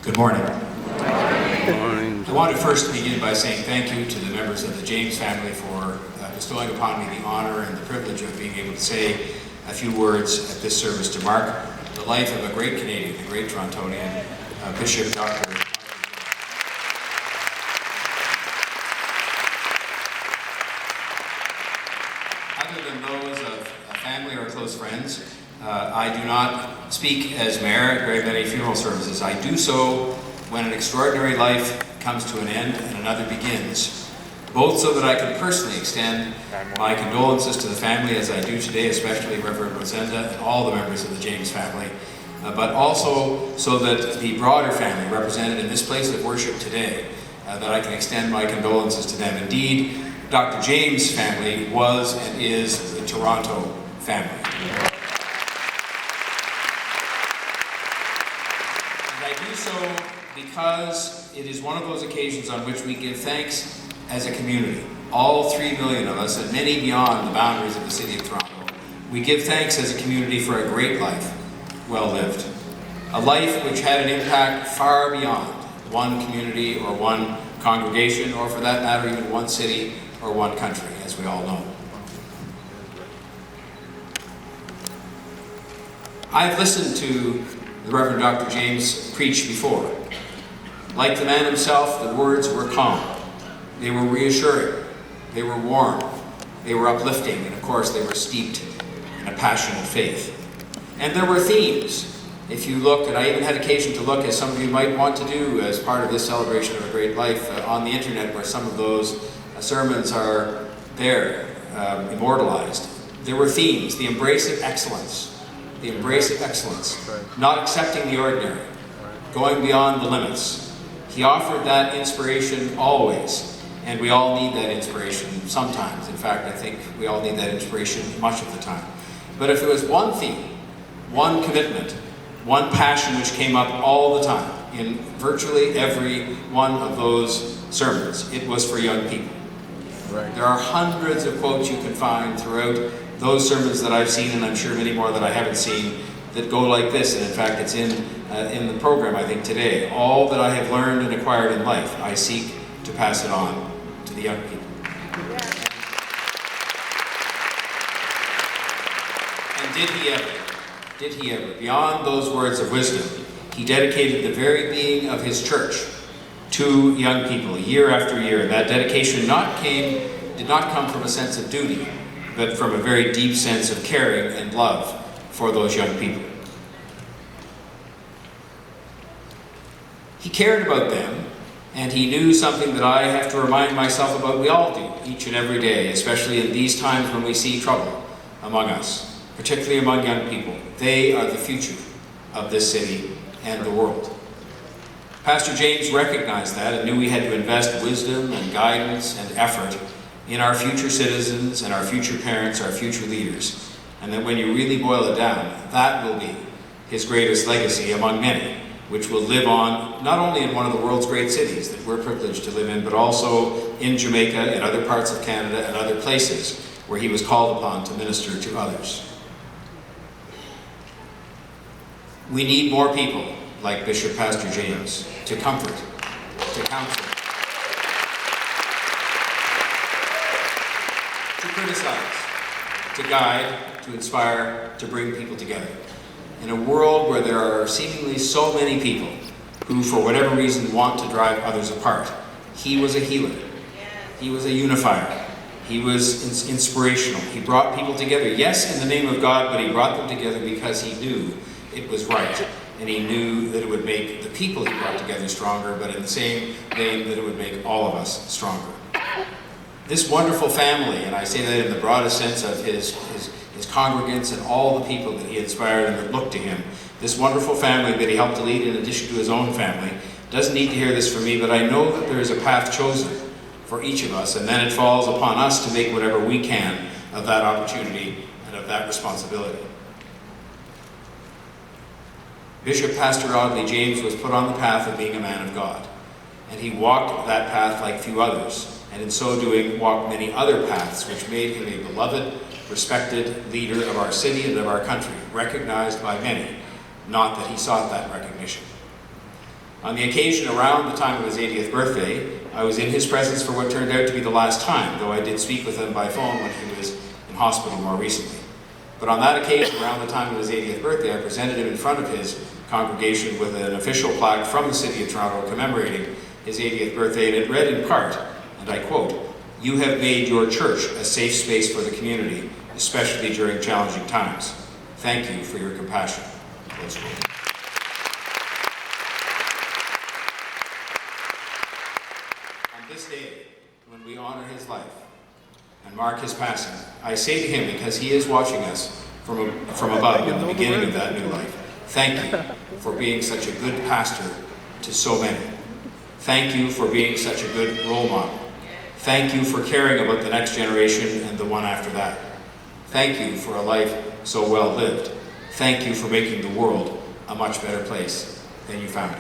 Good morning. Good morning. I want to first begin by saying thank you to the members of the James family for bestowing upon me the honor and the privilege of being able to say a few words at this service to mark the life of a great Canadian, a great Torontonian, Bishop Dr. Other than those of family or close friends, I do not speak as mayor at very many funeral services. I do so when an extraordinary life comes to an end and another begins, both so that I can personally extend my condolences to the family, as I do today, especially Reverend Rosenda and all the members of the James family, but also so that the broader family represented in this place of worship today, that I can extend my condolences to them. Indeed, Dr. James' family was and is the Toronto family. And I do so because it is one of those occasions on which we give thanks as a community. All 3 million of us, and many beyond the boundaries of the city of Toronto, we give thanks as a community for a great life, well lived. A life which had an impact far beyond one community or one congregation, or for that matter, even one city or one country, as we all know. I've listened to the Reverend Dr. James preach before. Like the man himself, the words were calm. They were reassuring. They were warm. They were uplifting. And of course, they were steeped in a passion of faith. And there were themes. If you look, and I even had occasion to look, as some of you might want to do as part of this celebration of a great life, on the internet, where some of those sermons are there, immortalized. There were themes: the embrace of excellence, the embrace of excellence, not accepting the ordinary, going beyond the limits. He offered that inspiration always, and we all need that inspiration sometimes. In fact, I think we all need that inspiration much of the time. But if there was one theme, one commitment, one passion which came up all the time in virtually every one of those sermons, it was for young people. Right. There are hundreds of quotes you can find throughout those sermons that I've seen, and I'm sure many more that I haven't seen, that go like this. And in fact, it's in the program, I think, today. All that I have learned and acquired in life, I seek to pass it on to the young people. Yeah. And did he ever, beyond those words of wisdom, he dedicated the very being of his church to young people year after year. And that dedication did not come from a sense of duty, but from a very deep sense of caring and love for those young people. He cared about them, and he knew something that I have to remind myself about. We all do, each and every day, especially in these times when we see trouble among us, particularly among young people. They are the future of this city and the world. Pastor James recognized that and knew we had to invest wisdom and guidance and effort in our future citizens and our future parents, our future leaders. And that when you really boil it down, that will be his greatest legacy among many, which will live on not only in one of the world's great cities that we're privileged to live in, but also in Jamaica and other parts of Canada and other places where he was called upon to minister to others. We need more people like Bishop Pastor James to comfort, to counsel, to criticize, to guide, to inspire, to bring people together. In a world where there are seemingly so many people who, for whatever reason, want to drive others apart, he was a healer. He was a unifier. He was inspirational. He brought people together, yes, in the name of God, but he brought them together because he knew it was right. And he knew that it would make the people he brought together stronger, but in the same vein that it would make all of us stronger. This wonderful family, and I say that in the broadest sense of his congregants and all the people that he inspired and that looked to him, this wonderful family that he helped to lead in addition to his own family, doesn't need to hear this from me, but I know that there is a path chosen for each of us, and then it falls upon us to make whatever we can of that opportunity and of that responsibility. Bishop Pastor AUDLEY James was put on the path of being a man of God, and he walked that path like few others, and in so doing walked many other paths which made him a beloved, respected leader of our city and of our country, recognized by many, not that he sought that recognition. On the occasion around the time of his 80th birthday, I was in his presence for what turned out to be the last time, though I did speak with him by phone when he was in hospital more recently. But on that occasion, around the time of his 80th birthday, I presented him in front of his congregation with an official plaque from the City of Toronto commemorating his 80th birthday, and it read in part, and I quote, "You have made your church a safe space for the community, especially during challenging times. Thank you for your compassion." Close quote. On this day, when we honor his life and mark his passing, I say to him, because he is watching us from above in the beginning of that new life, thank you for being such a good pastor to so many. Thank you for being such a good role model. Thank you for caring about the next generation and the one after that. Thank you for a life so well lived. Thank you for making the world a much better place than you found it.